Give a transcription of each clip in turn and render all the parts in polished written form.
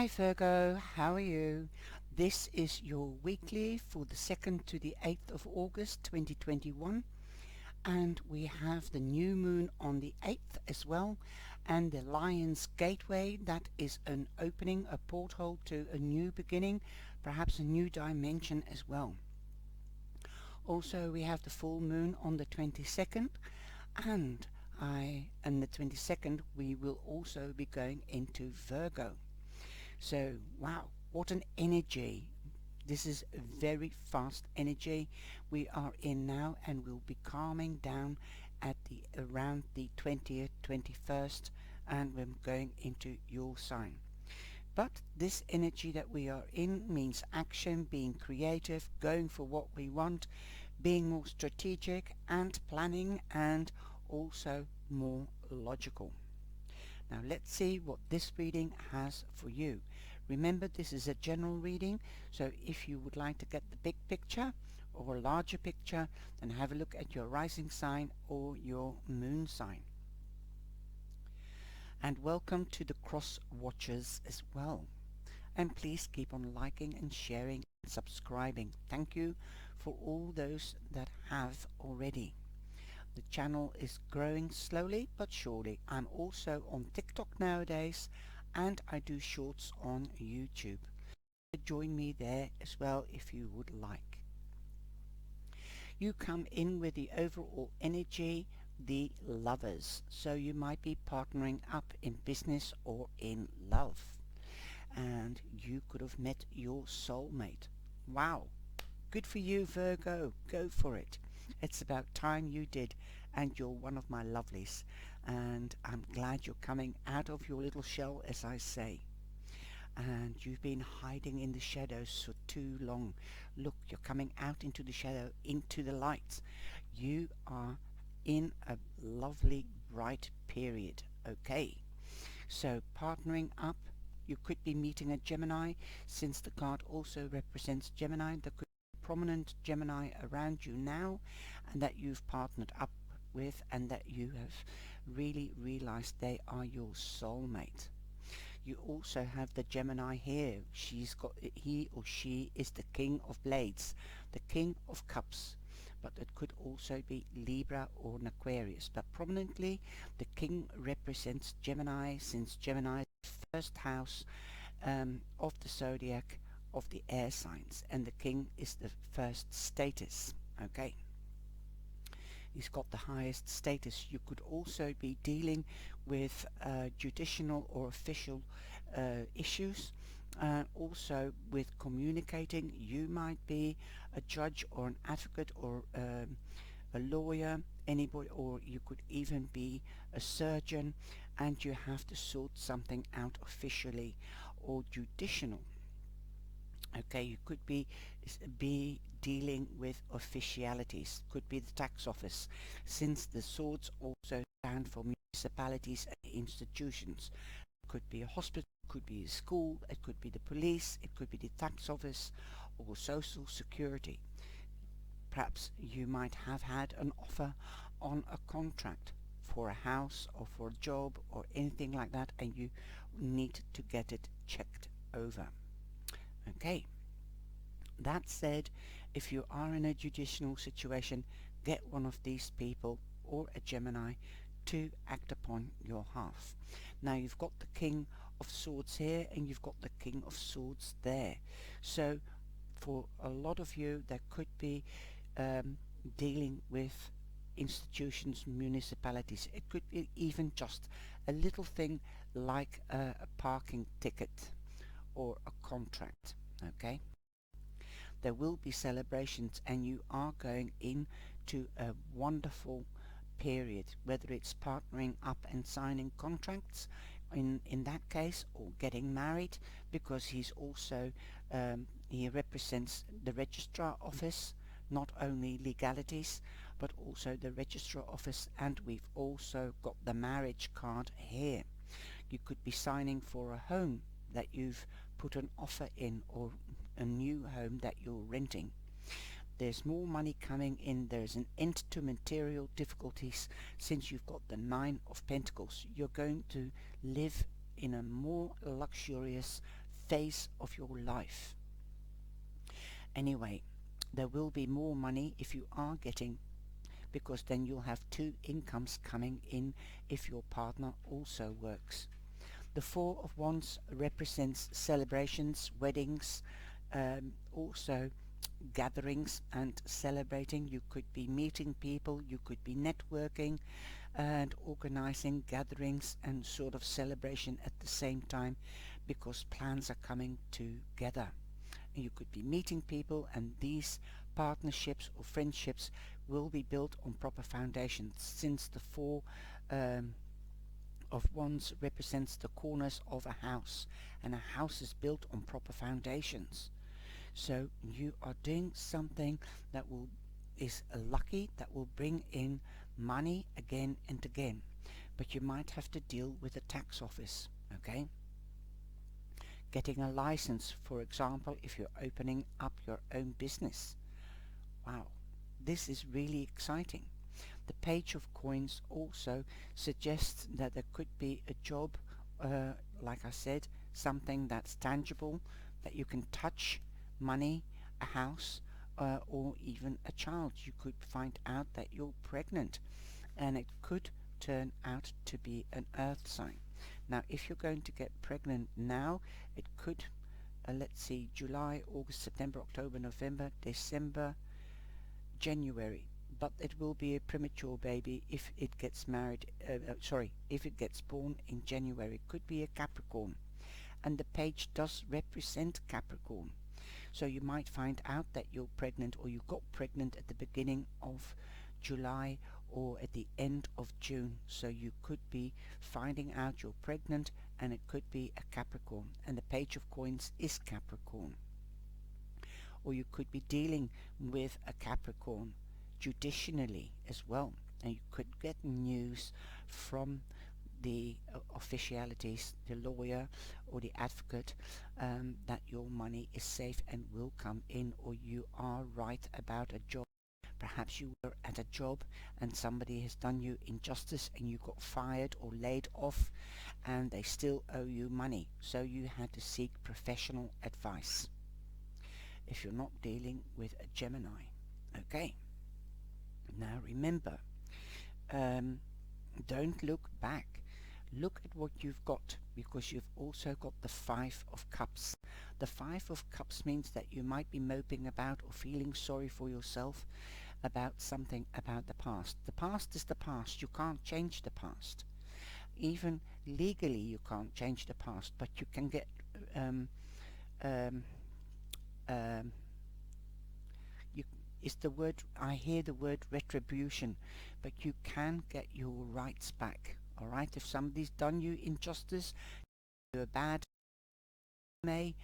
Hi Virgo, how are you? This is your weekly for the 2nd to the 8th of August 2021, and we have the new moon on the 8th as well, and the Lion's Gateway, that is an opening, a porthole to a new beginning, perhaps a new dimension as well. Also we have the full moon on the 22nd, and the 22nd we will also be going into Virgo. So, wow, what an energy. This is very fast energy we are in now, and we'll be calming down at the around the 20th, 21st, and we're going into your sign. But this energy that we are in means action, being creative, going for what we want, being more strategic and planning, and also more logical. Now let's see what this reading has for you. Remember, this is a general reading, so if you would like to get the big picture or a larger picture, then have a look at your rising sign or your moon sign. And welcome to the cross watchers as well. And please keep on liking and sharing and subscribing. Thank you for all those that have already. The channel is growing slowly but surely. I'm also on TikTok nowadays, and I do shorts on YouTube. Join me there as well if you would like. You come in with the overall energy, the Lovers, so you might be partnering up in business or in love, and you could have met your soulmate. Wow, good for you, Virgo. Go for it. It's about time you did, and you're one of my lovelies, and I'm glad you're coming out of your little shell, as I say. And you've been hiding in the shadows for too long. Look, you're coming out into the shadow, into the light. You are in a lovely, bright period. Okay, so partnering up, you could be meeting a Gemini, since the card also represents Gemini. There could be a prominent Gemini around you now, and that you've partnered up with, and that you have really realized they are your soulmate. You also have the Gemini here. He or she is the King of Blades, the King of Cups, but it could also be Libra or an Aquarius. But prominently, the King represents Gemini, since Gemini is the first house of the zodiac of the air signs, and the King is the first status. Okay. He's got the highest status. You could also be dealing with judicial or official issues, also with communicating. You might be a judge or an advocate or a lawyer, anybody, or you could even be a surgeon, and you have to sort something out officially or judicial. Okay, you could be dealing with officialities, could be the tax office, since the swords also stand for municipalities and institutions. It could be a hospital, could be a school, it could be the police, it could be the tax office or social security. Perhaps you might have had an offer on a contract for a house or for a job or anything like that, and you need to get it checked over. Okay, that said, if you are in a judicial situation, get one of these people or a Gemini to act upon your behalf. Now you've got the King of Swords here, and you've got the King of Swords there. So for a lot of you, there could be dealing with institutions, municipalities. It could be even just a little thing like a parking ticket or a contract. Okay, there will be celebrations, and you are going into a wonderful period, whether it's partnering up and signing contracts in that case, or getting married, because he's also he represents the registrar office, not only legalities but also the registrar office, and we've also got the marriage card here. You could be signing for a home that you've put an offer in, or a new home that you're renting. There's more money coming in. There's an end to material difficulties, since you've got the Nine of Pentacles. You're going to live in a more luxurious, phase of your life. Anyway, there will be more money if you are getting, because then you'll have two incomes coming in if your partner also works. The Four of Wands represents celebrations, weddings, also gatherings and celebrating. You could be meeting people, you could be networking and organizing gatherings and sort of celebration at the same time, because plans are coming together. You could be meeting people, and these partnerships or friendships will be built on proper foundations, since the Four um, of Wands represents the corners of a house, and a house is built on proper foundations. So you are doing something that is lucky, that will bring in money again and again, but you might have to deal with the tax office. Okay, getting a license, for example, if you're opening up your own business. Wow, this is really exciting. The Page of Coins also suggests that there could be a job, like I said, something that's tangible, that you can touch, money, a house, or even a child. You could find out that you're pregnant, and it could turn out to be an earth sign. Now, if you're going to get pregnant now, it could, let's see, July, August, September, October, November, December, January, but it will be a premature baby if it gets if it gets born in January. It could be a Capricorn, and the page does represent Capricorn. So you might find out that you're pregnant, or you got pregnant at the beginning of July or at the end of June. So you could be finding out you're pregnant, and it could be a Capricorn, and the Page of Coins is Capricorn. Or you could be dealing with a Capricorn judicially as well, and you could get news from the officialities, the lawyer or the advocate, that your money is safe and will come in, or you are right about a job. Perhaps you were at a job and somebody has done you injustice and you got fired or laid off, and they still owe you money, so you had to seek professional advice if you're not dealing with a Gemini. Okay, now remember, don't look back. Look at what you've got, because you've also got the Five of Cups. The Five of Cups means that you might be moping about or feeling sorry for yourself about something about the past. The past is the past. You can't change the past. Even legally you can't change the past, but you can get um, um, um, you, is the word, I hear the word retribution, but you can get your rights back. Alright, if somebody's done you injustice, you a bad may,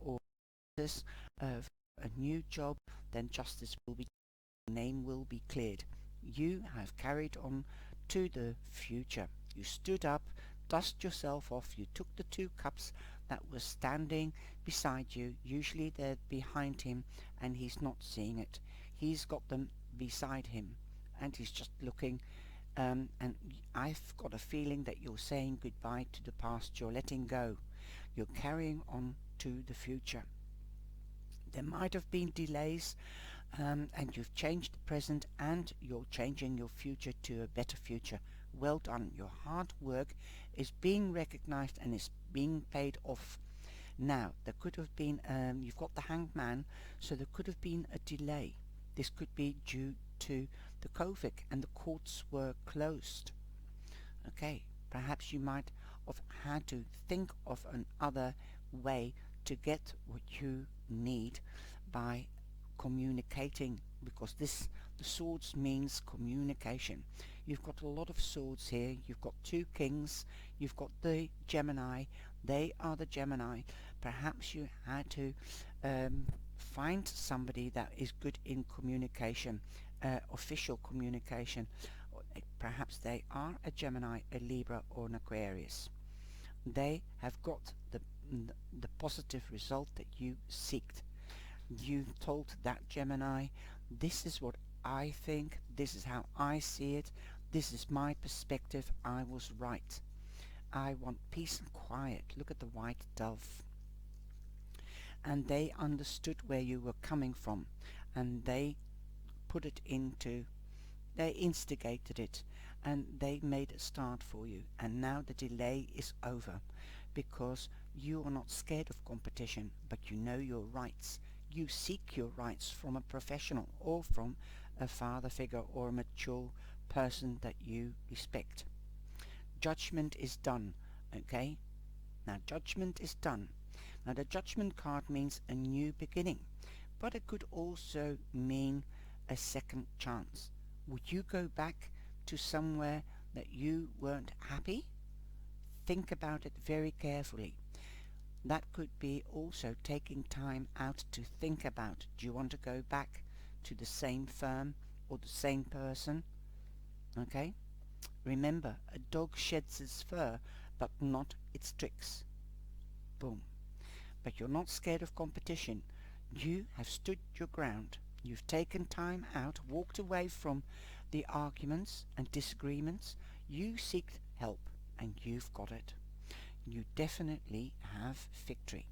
or this, a new job, then justice will be, name will be cleared. You have carried on to the future. You stood up, dust yourself off, you took the two cups that were standing beside you. Usually they're behind him and he's not seeing it. He's got them beside him and he's just looking, and I've got a feeling that you're saying goodbye to the past. You're letting go. You're carrying on to the future. There might have been delays, and you've changed the present, and you're changing your future to a better future. Well done. Your hard work is being recognized and is being paid off. Now, there could have been, you've got the Hanged Man, so there could have been a delay. This could be due to the COVID and the courts were closed. Okay, perhaps you might have had to think of another way to get what you need by communicating, because the swords means communication. You've got a lot of swords here. You've got two kings, you've got the Gemini, they are the Gemini. Perhaps you had to find somebody that is good in communication, official communication. Perhaps they are a Gemini, a Libra or an Aquarius. They have got the positive result that you seeked. You told that Gemini, this is what I think, this is how I see it, this is my perspective, I was right. I want peace and quiet. Look at the white dove. and they understood where you were coming from, and they put it into, they instigated it, and they made a start for you, and now the delay is over because you are not scared of competition, but you know your rights. You seek your rights from a professional or from a father figure or a mature person that you respect. Judgment is done, okay? Now judgment is done. Now the judgment card means a new beginning, but it could also mean a second chance. Would you go back to somewhere that you weren't happy? Think about it very carefully. That could be also taking time out to think about, do you want to go back to the same firm or the same person? Okay? Remember, a dog sheds its fur, but not its tricks. Boom. But you're not scared of competition. You have stood your ground. You've taken time out, walked away from the arguments and disagreements. You seek help, and you've got it. You definitely have victory.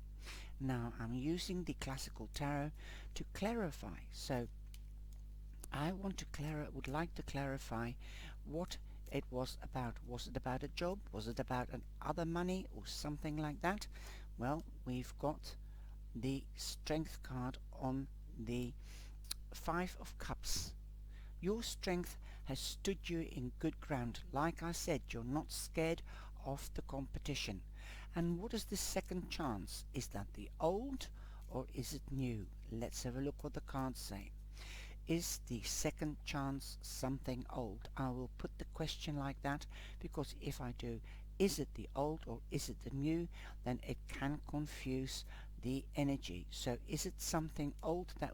Now, I'm using the classical tarot to clarify. So, I would like to clarify what it was about. Was it about a job? Was it about other money or something like that? Well, we've got the strength card on the Five of Cups. Your strength has stood you in good ground. Like I said, you're not scared of the competition. And what is the second chance? Is that the old or is it new? Let's have a look what the cards say. Is the second chance something old? I will put the question like that because if I do, is it the old or is it the new, then it can confuse the energy. So is it something old that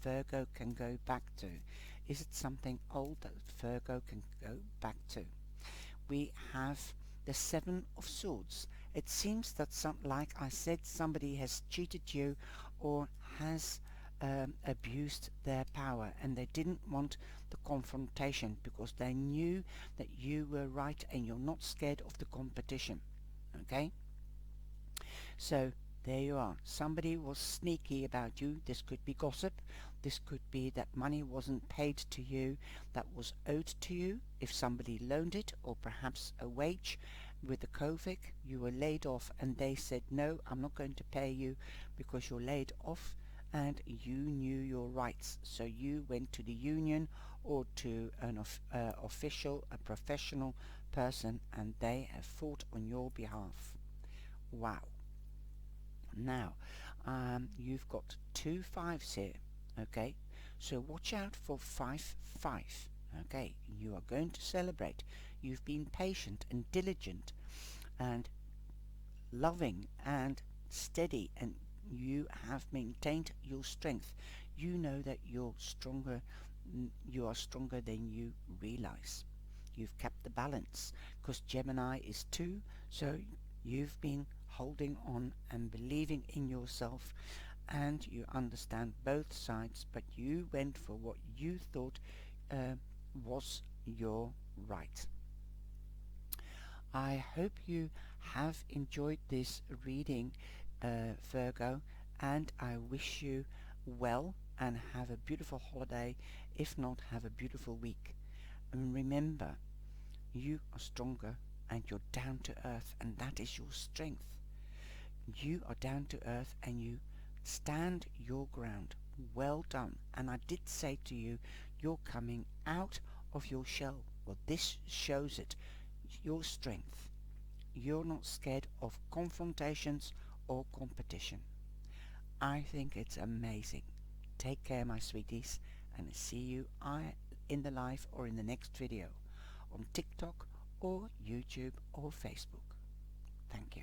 Virgo can go back to? Is it something old that Virgo can go back to? We have the Seven of Swords. It seems that like I said, somebody has cheated you or has abused their power, and they didn't want the confrontation because they knew that you were right and you're not scared of the competition. Okay? So there you are. Somebody was sneaky about you. This could be gossip. This could be that money wasn't paid to you that was owed to you if somebody loaned it, or perhaps a wage. With the COVID, you were laid off and they said, no, I'm not going to pay you because you're laid off, and you knew your rights. So you went to the union or to an official, a professional person, and they have fought on your behalf. Wow. Now, you've got 2 5s here, okay? So watch out for 5 5, okay? You are going to celebrate. You've been patient and diligent and loving and steady, and you have maintained your strength. You know that you're stronger, you are stronger than you realize. You've kept the balance because Gemini is 2, so you've been holding on and believing in yourself, and you understand both sides, but you went for what you thought was your right. I hope you have enjoyed this reading, Virgo, and I wish you well and have a beautiful holiday. If not, have a beautiful week. And remember, you are stronger and you're down to earth, and that is your strength. You are down to earth and you stand your ground. Well done. And I did say to you, you're coming out of your shell. Well, this shows it. Your strength. You're not scared of confrontations or competition. I think it's amazing. Take care, my sweeties, and see you in the live or in the next video on TikTok or YouTube or Facebook. Thank you.